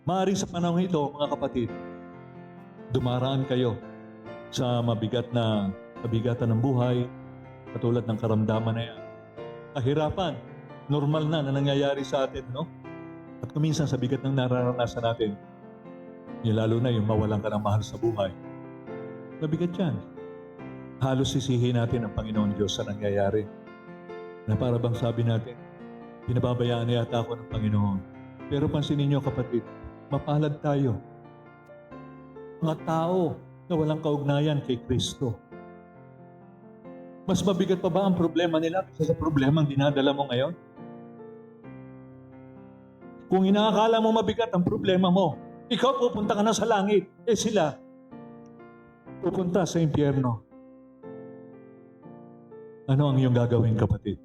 Maaaring sa panahon ito, mga kapatid, dumaraan kayo sa kabigatan ng buhay, katulad ng karamdaman na yan. Kahirapan, normal na nangyayari sa atin, no? At kuminsan sa bigat ng nararanasan natin, lalo na yung mawalan ka ng mahal sa buhay, mabigat yan. Halos sisihin natin ang Panginoon Diyos sa nangyayari. Na para bang sabi natin, pinababayaan na yata ako ng Panginoon. Pero pansinin niyo kapatid, mapalad tayo. Mga tao na walang kaugnayan kay Kristo. Mas mabigat pa ba ang problema nila kaysa sa problema ang dinadala mo ngayon? Kung inaakala mo mabigat ang problema mo, ikaw pupunta ka na sa langit. Sila, pupunta sa impyerno. Ano ang iyong gagawin, kapatid?